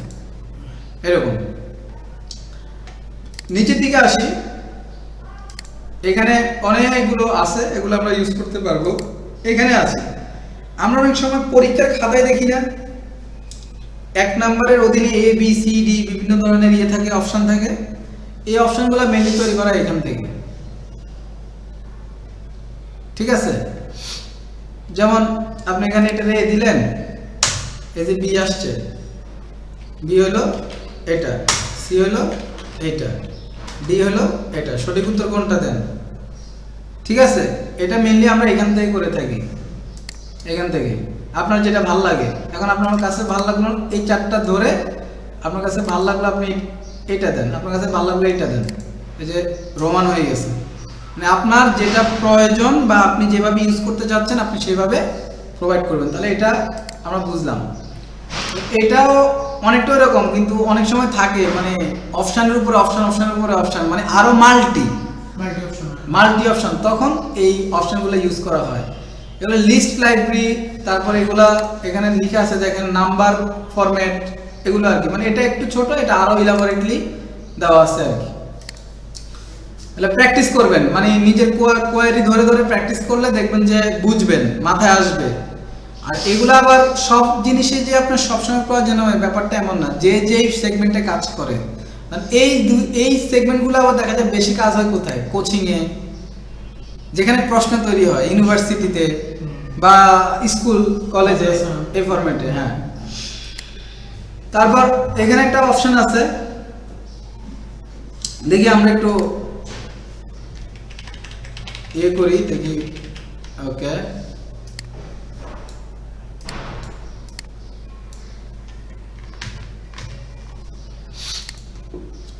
এরকম। নিচের দিকে আসি, এখানে অনেকগুলো আছে, এগুলো আমরা ইউজ করতে পারবো। এখানে আছে, আমরা অনেক সময় পরীক্ষার খাতায় দেখি না, 1 নম্বরের অধীনে A B C D বিভিন্ন ধরনের ইয়ে থাকে, অপশন থাকে। এই অপশনগুলো মেনলি তৈরি করা এখান থেকে, ঠিক আছে? যেমন আপনি এখানে এটা এ দিলেন, এই যে B আসছে, B হলো এটা, C হলো এটা, D হলো এটা, সঠিক উত্তর কোনটা দেন? ঠিক আছে, এটা মেনলি আমরা এখান থেকে করে থাকি, এখান থেকে। আপনার যেটা ভালো লাগে, এখন আপনার কাছে ভালো লাগলো এই চারটা ধরে, আপনার কাছে ভালো লাগলো আপনি এটা দেন, আপনার কাছে ভালো লাগলো এটা দেন, এই যে রোমান হয়ে গেছে। মানে আপনার যেটা প্রয়োজন বা আপনি যেভাবে ইউজ করতে যাচ্ছেন আপনি সেভাবে প্রোভাইড করবেন, তাহলে এটা আমরা বুঝলাম। এটাও অনেকটা এরকম, কিন্তু অনেক সময় থাকে মানে অপশানের উপরে অপশান, অপশানের উপরে অপশান, মানে আরো মাল্টি অপশন, তখন এই অপশনগুলো ইউজ করা হয়। এগুলো লিস্ট লাইব্রেরি, তারপরে এগুলা এখানে লিখে আছে দেখেন নাম্বার ফরম্যাট, এগুলো আর কি। মানে এটা একটু ছোট, এটা আরো ইলাবোরেটলি দেওয়া আছে আর কি। তাহলে প্র্যাকটিস করবেন, মানে নিজের কোয়ারি ধরে ধরে প্র্যাকটিস করলে দেখবেন যে বুঝবেন, মাথায় আসবে। আর এগুলো আবার সব জিনিসে যে আপনার সবসময় প্রয়োজন হয় ব্যাপারটা এমন না, যে যেই সেগমেন্টে কাজ করে। এই সেগমেন্টগুলো আবার দেখা যায় বেশি কাজ হয় কোথায়? কোচিংয়ে, যেখানে প্রশ্ন তৈরি হয়, ইউনিভার্সিটিতে বা স্কুল কলেজে, এই ফরম্যাটে। হ্যাঁ, তারপর এখানে একটা অপশন আছে, দেখি আমরা একটু ইয়ে করি, দেখি। ওকে,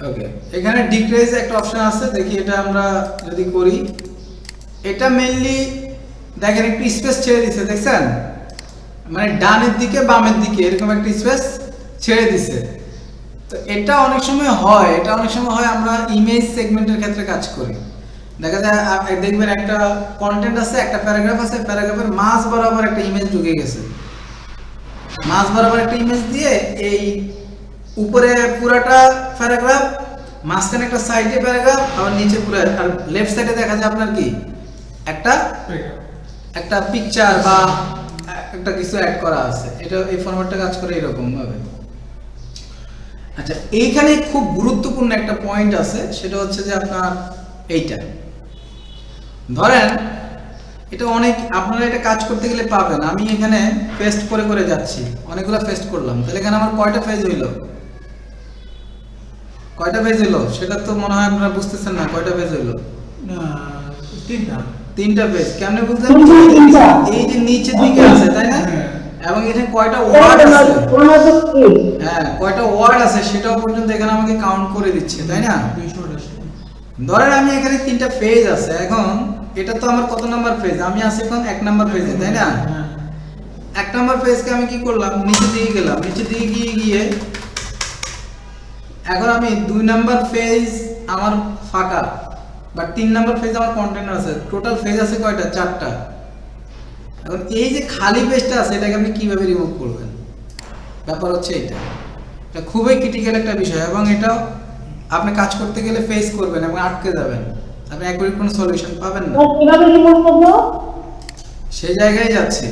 ওকে, এখানে ডিক্রিজ একটা অপশন আছে, দেখি এটা আমরা যদি করি, এটা মেইনলি দেখেন একটু স্পেস ছেড়ে দিছে, দেখছেন? মানে ডানের দিকে বামের দিকে এরকম একটা স্পেস ছেড়ে দিছে। তো এটা অনেক সময় হয়, আমরা ইমেজ সেগমেন্টের ক্ষেত্রে কাজ করি। দেখা যায় দেখবেন একটা কন্টেন্ট আছে, একটা প্যারাগ্রাফ আছে, প্যারাগ্রাফের মাঝ বরাবর একটা ইমেজ ঢুকে গেছে, মাঝ বরাবর একটা ইমেজ দিয়ে এই উপরে পুরাটা প্যারাগ্রাফ, মাঝখানে একটা সাইডে প্যারাগ্রাফ, আবার নিচে পুরো, আর লেফট সাইডে দেখা যায় আপনার কি একটা একটা পিকচার বা একটা কিছু অ্যাড করা আছে, এটা এই ফরম্যাটটা কাজ করে এরকম ভাবে। আচ্ছা, এইখানে খুব গুরুত্বপূর্ণ একটা পয়েন্ট আছে, সেটা হচ্ছে যে আপনার এইটা ধরেন, এটা অনেক আপনারা এটা কাজ করতে গেলে পাবেন। আমি এখানে পেস্ট করে করে যাচ্ছি, অনেকগুলো পেস্ট করলাম, তাহলে এখানে আমার কয়টা পেজ হইলো, কয়টা পেজ হইলো সেটা তো মনে হয় আপনারা বুঝতেছেন না। কয়টা পেজ হইলো? না, তিনটা। তিনটা পেজ। কেমনে বুঝলেন? তিনটা। এই যে নিচের দিকে আছে, তাই না? হ্যাঁ। এবং এখানে কয়টা ওয়ার্ড আছে, one of the page. হ্যাঁ কয়টা ওয়ার্ড আছে সেটাও পর্যন্ত এখানে আমাকে কাউন্ট করে দিচ্ছে, তাই না? 228 ধরেন আমি এখানে তিনটা পেজ আছে, এখন এটা তো আমার কত নাম্বার পেজ? আমি আছি এখন 1 নাম্বার পেজে, তাই না? হ্যাঁ। 1 নাম্বার পেজকে আমি কি করলাম, নিচে দিকে গেলাম, নিচে দিকে গিয়ে এখন আমি 2 নাম্বার পেজ আমার ফাঁকা, বা 3 নাম্বার পেজ আমার কন্টেনার আছে, টোটাল পেজ আছে কয়টা? 4টা। এখন এই যে খালি পেজটা আছে এটাকে আপনি কিভাবে রিমুভ করবেন? ব্যাপার হচ্ছে এটা খুবই ক্রিটিক্যাল একটা বিষয়, এবং এটা আপনি কাজ করতে গেলে ফেস করবেন এবং আটকে যাবেন, আপনি একবারে কোনো সলিউশন পাবেন না। আর কিভাবে রিমুভ করবো? সেই জায়গায় যাচ্ছি।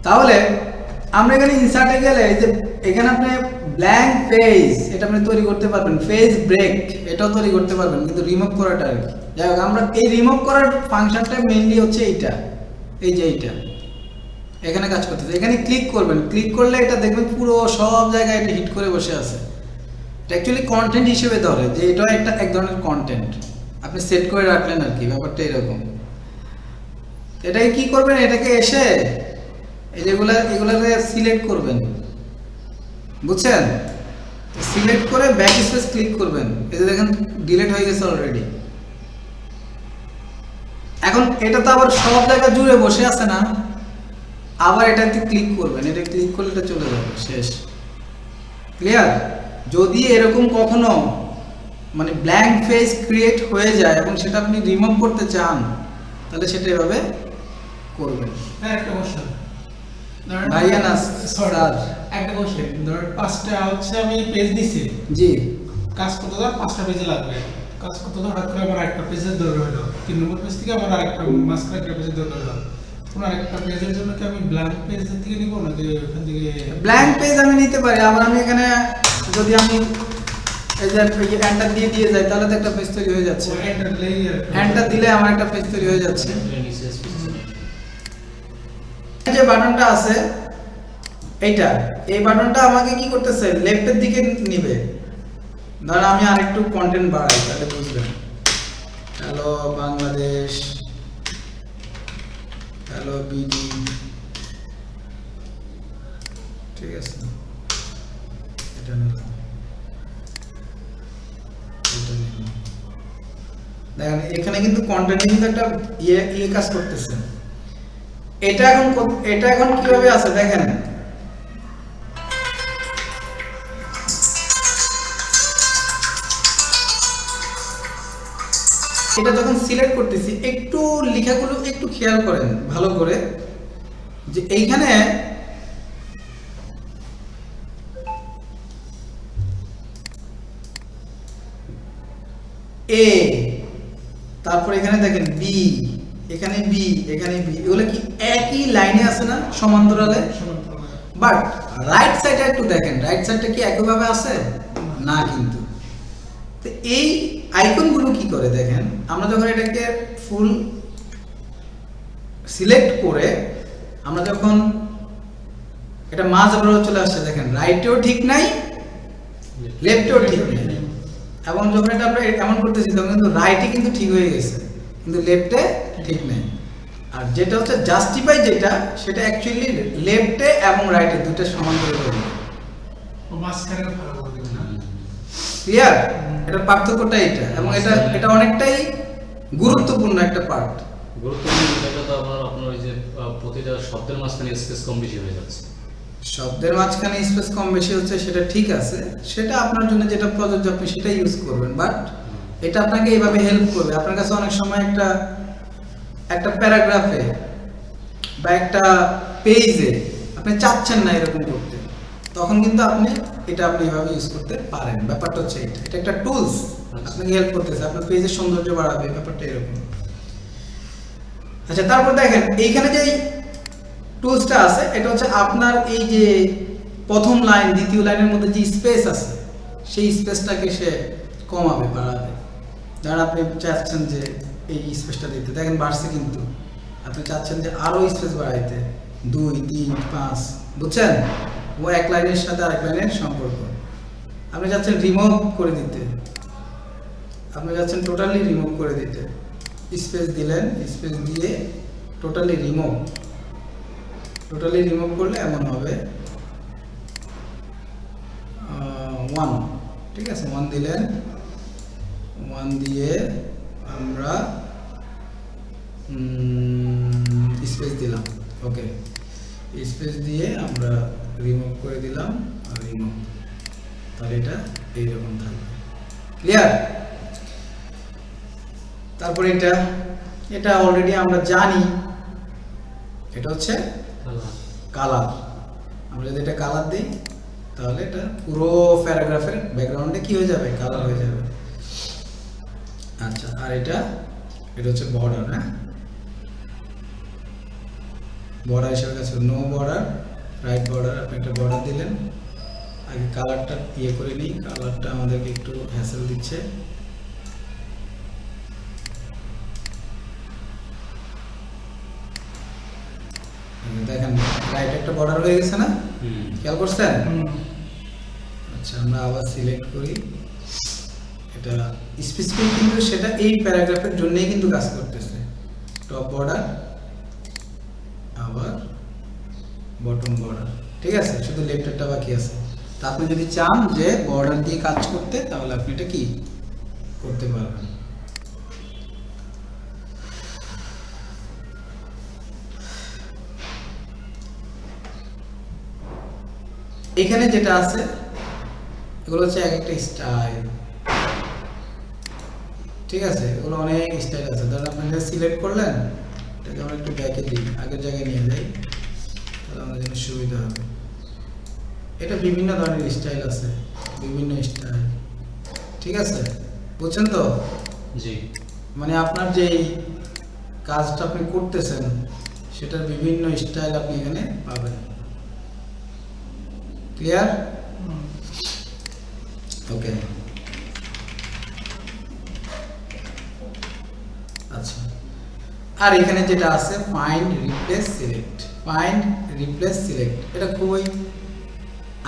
তাহলে আমরা এখানে ইনসার্টে গেলে এই যে এখানে আপনি ব্ল্যাঙ্ক পেজ এটা আপনি তৈরি করতে পারবেন, পেজ ব্রেক এটাও তৈরি করতে পারবেন, কিন্তু রিমুভ করাটা আর কি। যাই হোক, আমরা এই রিমুভ করার ফাংশনটা মেইনলি হচ্ছে এইটা, এই যে এইটা এখানে কাজ করতেছে। এখানে ক্লিক করবেন, ক্লিক করলে এটা দেখবেন পুরো সব জায়গায় এটা হিট করে বসে আছে। এটা অ্যাকচুয়ালি কন্টেন্ট হিসেবে ধরে যে এটা একটা এক ধরনের কন্টেন্ট, আপনি সেট করে রাখলেন আর কি, ব্যাপারটা এরকম। এটাকে কি করবেন, এটাকে এসে এই যেগুলা এগুলাকে সিলেক্ট করবেন, বুঝছেন? সিলেক্ট করে ব্যাক স্পেস ক্লিক করবেন, এই যে দেখেন ডিলিট হয়ে গেছে অলরেডি। এখন এটা তো আবার সব জায়গা জুড়ে বসে আছে না, আবার এটাতে ক্লিক করবেন, এটা ক্লিক করলে এটা চলে যাবে, শেষ। ক্লিয়ার? যদি এরকম কখনো মানে ব্ল্যাঙ্ক পেজ ক্রিয়েট হয়ে যায় এবং সেটা আপনি রিমুভ করতে চান, তাহলে সেটা এভাবে করবেন। হ্যাঁ, একটা কোশ্চেন। ভাইয়া না, স্যার। একটা কোশ্চেন, ধর 5টা হচ্ছে আমি পেজ দিছি, জি, কাজ করতে ধর 5টা পেজে লাগবে, কাজ করতে ধর হঠাৎ করে আমার একটা পেজের দরকার হলো, 3 নম্বর পেজ থেকে আমার আরেকটা মাঝখানে একটা পেজের দরকার হলো, তখন আরেকটা পেজের জন্য কি আমি ব্ল্যাঙ্ক পেজ থেকে নিব নাকি ওখান থেকে? ব্ল্যাঙ্ক পেজ আমি নিতে পারি। আবার আমি এখানে যদি আমি এই যে এন্টার দিয়ে যাই, তাহলে তো একটা পেজ তৈরি হয়ে যাচ্ছে। এন্টার লেয়ার এন্টার দিলে আমার একটা পেজ তৈরি হয়ে যাচ্ছে। এই যে বাটনটা আছে এইটা, এই বাটনটা আমাকে কি করতেছে, লেফটের দিকে নিবে। ধর আমি আরেকটু কন্টেন্ট বাড়াই, তাহলে বুঝবেন। হ্যালো বাংলাদেশ, হ্যালো বিডি, ঠিক আছে, এটা নিলাম, এটা নিলাম। দেখেন এখানে কিন্তু কন্টেন্টে কিন্তু একটা ইয়ে কাজ করতেছে। এটা এখন কিভাবে আছে দেখেন, এটা যখন সিলেক্ট করতেছি, একটু লেখাগুলো একটু খেয়াল করেন ভালো করে, যে এইখানে এ, তারপর এখানে দেখেন বি, এখানে বি, এখানে বি, এগুলো কি একই লাইনে আছে না, সমান্তরালে? বাট রাইট সাইডে একটু দেখেন, রাইট সাইডটা কি একইভাবে আছে না, কিন্তু তো এই আইকনগুলো কি করে দেখেন, আমরা যখন এটাকে ফুল সিলেক্ট করে আমরা যখন এটা মাঝ বরাবর চলে আসছে, দেখেন রাইটেও ঠিক নাই, লেফটেও ঠিক নাই। এবং যখন এটা আমরা এমন করতেছি তখন কিন্তু রাইটে কিন্তু ঠিক হয়ে গেছে, কিন্তু লেফটে ঠিক নেই। আর যেটা হচ্ছে জাস্টিফাই, যেটা সেটা অ্যাকচুয়ালি লেফটে এবং রাইটে দুটো সমান্তরাল হবে। ও মাঝখানে ভালো করে দিবেন না? ক্লিয়ার? এটার পার্থক্যটা এটা, এবং এটা অনেকটাই গুরুত্বপূর্ণ একটা পার্ট। গুরুত্বপূর্ণ বিষয়টা তো আপনার ওই যে প্রতিটা শব্দের মাঝখানে স্পেস কম বেশি হয়ে যাচ্ছে। শব্দের মাঝখানে স্পেস কম বেশি হচ্ছে, সেটা ঠিক আছে, সেটা আপনার জন্য যেটা প্রযোজ্য আপনি সেটা ইউজ করবেন। বাট এটা আপনাকে এইভাবে হেল্প করবে। আপনার কাছে অনেক সময় একটা প্যারাগ্রাফে বা একটা পেজে আপনি চাচ্ছেন না এরকম করতে, তখন কিন্তু আপনি এভাবে ইউজ করতে পারেন। ব্যাপারটা হচ্ছে এটা একটা টুলস, আপনাকে হেল্প করতেছে, আপনার পেজের সৌন্দর্য বাড়াবে, ব্যাপারটা এরকম। আচ্ছা, তারপর দেখেন এইখানে যে টুলসটা আছে এটা হচ্ছে আপনার এই যে প্রথম লাইন দ্বিতীয় লাইনের মধ্যে যে স্পেস আছে সেই স্পেসটাকে সে কমাবে, বাড়াবে। ধরেন আপনি চাচ্ছেন যে এই স্পেসটা দিতে, দেখেন বাড়ছে, কিন্তু আপনি চাচ্ছেন যে আরো স্পেস বাড়াইতে 2 3 5, বুঝছেন? ও এক লাইনের সাথে আরেক লাইনের সম্পর্ক। আপনি চাচ্ছেন রিমুভ করে দিতে, আপনি চাচ্ছেন টোটালি রিমুভ করে দিতে, স্পেস দিলেন, স্পেস দিয়ে টোটালি রিমুভ করলে এমন হবে 1, ঠিক আছে? 1 দিলেন, 1 দিয়ে আমরা স্পেস দিলাম, ওকে, স্পেস দিয়ে আমরা রিমুভ করে দিলাম, আর রিমুভ, তাহলে এটা এইরকম থাকবে। ক্লিয়ার? তারপরে এটা অলরেডি আমরা জানি, এটা হচ্ছে কালার। আমরা যদি এটা কালার দিই তাহলে এটা পুরো প্যারাগ্রাফের ব্যাকগ্রাউন্ডে কি হয়ে যাবে? কালার হয়ে যাবে। আচ্ছা, আর এটা হচ্ছে বর্ডার। হ্যাঁ, বর্ডার হিসেবে কাছে নো বর্ডার, রাইট বর্ডার। আপনি একটা বর্ডার দিলেন, আগে কালারটা ইয়ে করে নিই, কালারটা আমাদেরকে একটু হ্যাসেল দিচ্ছে। দেখেন রাইট একটা বর্ডার হয়ে গেছে না? খেয়াল করছেন? আচ্ছা, আমরা আবার সিলেক্ট করি। এটা স্পেসিফিক, কিন্তু সেটা এই প্যারাগ্রাফের জন্যই কিন্তু কাজ করতেছে। টপ বর্ডার, আবার বটম বর্ডার, ঠিক আছে? শুধু লেফটেরটা বাকি আছে। তা আপনি যদি চান যে বর্ডার দিয়ে কাজ করতে, তাহলে আপনি এটা কি করতে পারবেন। এখানে যেটা আছে এগুলো হচ্ছে এক একটা স্টাইল, ঠিক আছে? এগুলো অনেক স্টাইল আছে। ধরুন আপনি সিলেক্ট করলেন, এটাকে আমরা একটু ব্যাকে দিই, আগের জায়গায় নিয়ে যাই, তাহলে আমাদের জন্য সুবিধা হবে। এটা বিভিন্ন ধরনের স্টাইল আছে, বিভিন্ন স্টাইল, ঠিক আছে? বুঝছেন তো? জি। মানে আপনার যেই কাজটা আপনি করতেছেন সেটার বিভিন্ন স্টাইল আপনি এখানে পাবেন। ক্লিয়ার? ওকে, আচ্ছা। আর এখানে যেটা আছে find, replace, select, find, replace, select, এটা খুবই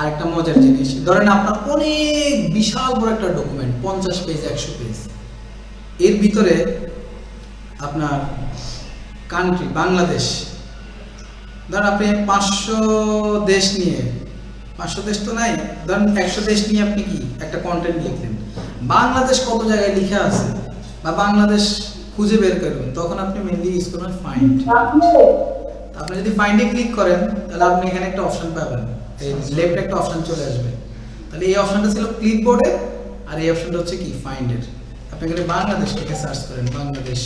আরেকটা মজার জিনিস। ধরেন আপনার অনেক বিশাল বড় একটা ডকুমেন্ট, 50 পেজ 100 পেজ, এর ভিতরে আপনার কান্ট্রি বাংলাদেশ, ধরেন আপনি 500 দেশ নিয়ে, 500 দেশ তো নাই, ধরেন 100 দেশ নিয়ে আপনি কি একটা কন্টেন্ট লিখলেন, বাংলাদেশ কত জায়গায় লিখা আছে বা বাংলাদেশ খুঁজে বের করবেন, তখন আপনি মেইনলি ইউজ করবেন ফাইন্ড। আপনি যদি ফাইন্ডে ক্লিক করেন তাহলে আপনি এখানে একটা অপশন পাবেন, এই লেফট একটা অপশন চলে আসবে। তাহলে এই অপশনটা ছিল ক্লিপবোর্ডে, আর এই অপশনটা হচ্ছে কি ফাইন্ডের। আপনি এখানে বাংলাদেশ লিখে সার্চ করেন, বাংলাদেশ,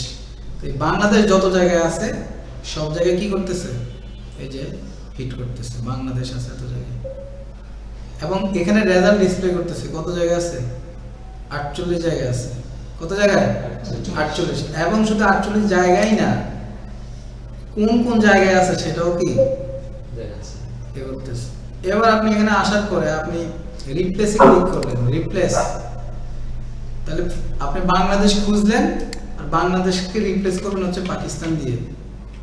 তো এই বাংলাদেশ যত জায়গায় আছে সব জায়গায় কি করতেছে, এই যে হিট করতেছে, বাংলাদেশ আছে এত জায়গায়। এবং এখানে রেজাল্ট ডিসপ্লে করতেছে কত জায়গায় আছে, 48 জায়গায় আছে। কত জায়গায়? 48। এবং শুধু 48 জায়গায় না, কোন কোন জায়গায় আছে সেটাও কি দেখাচ্ছে। করতেছে। এবার আপনি এখানে আসার পরে আপনি রিপ্লেসে ক্লিক করলেন, রিপ্লেস, তাহলে আপনি বাংলাদেশ খুঁজলেন আর বাংলাদেশকে রিপ্লেস করবেন হচ্ছে পাকিস্তান দিয়ে।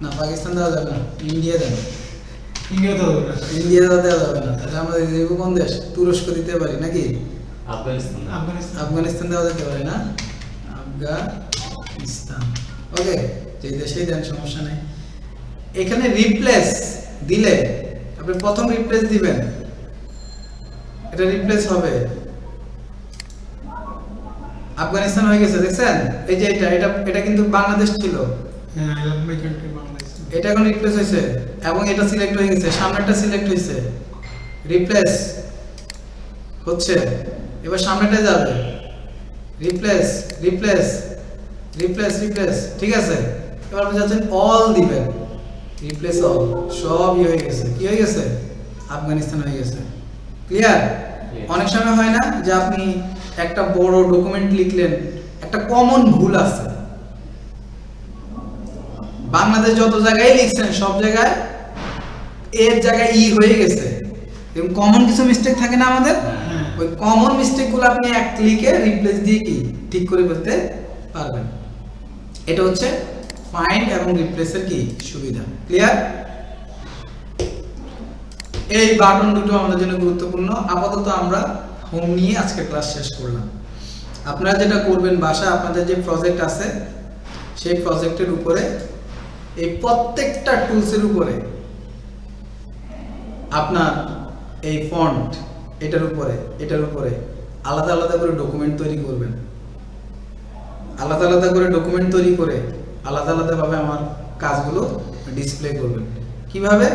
না, পাকিস্তান দেওয়া যাবে না, ইন্ডিয়া দেন। ইন্ডিয়া তো ইন্ডিয়া দেওয়া যাবে না, তাহলে আমরা দেব কোন দেশ? তুরস্ক দিতে পারি নাকি? আফগানিস্তান। আফগানিস্তান দেওয়া যেতে পারে না? আফগানিস্তান, ওকে, যে দেশেই দেন, সমস্যা নেই। এখানে রিপ্লেস দিলে আপনি প্রথম রিপ্লেস দিবেন, এটা রিপ্লেস হবে, আফগানিস্তান হয়ে গেছে, দেখছেন? এই যে এটা কিন্তু বাংলাদেশ ছিল, হ্যাঁ, I love my country Bangladesh. এটা এখন রিপ্লেস হয়েছে এবং এটা সিলেক্ট হয়ে গেছে, সামনেরটা সিলেক্ট হয়েছে, রিপ্লেস হচ্ছে, এবার সামনেটা যাবে, রিপ্লেস, রিপ্লেস, রিপ্লেস, রিপ্লেস, ঠিক আছে? এবার আপনি যাচ্ছেন অল দিবেন, রিপ্লেস অল, সব হয়ে গেছে, কি হয়ে গেছে? আফগানিস্তান হয়ে গেছে। ক্লিয়ার? অনেক সময় হয় না যে আপনি একটা বড় ডকুমেন্ট লিখলেন, একটা কমন ভুল আছে, বাংলাদেশ যত জায়গায় লিখছেন সব জায়গায় এর জায়গায় ই হয়ে গেছে। এবং কমন কিছু মিস্টেক থাকে না আমাদের, হ্যাঁ। ওই কমন মিস্টেকগুলো আপনি এক ক্লিকে রিপ্লেস দিয়ে কি ঠিক করে ফেলতে পারবেন। এটা হচ্ছে ফাইন্ড এবং রিপ্লেসের কি সুবিধা। ক্লিয়ার? এই বাটন দুটো আমাদের জন্য গুরুত্বপূর্ণ। আপাতত আমরা হোম নিয়ে আজকে ক্লাস শেষ করলাম। আপনারা যেটা করবেন, বাসা আপনাদের যে প্রজেক্ট আছে সেই প্রজেক্টের উপরে এই প্রত্যেকটা টুলসের উপরে আপনার এই ফন্ট এটার উপরে আলাদা আলাদা করে ডকুমেন্ট তৈরি করবেন। আলাদা আলাদা করে ডকুমেন্ট তৈরি করে আলাদা আলাদা ভাবে আমার কাজগুলো ডিসপ্লে করবেন। কিভাবে?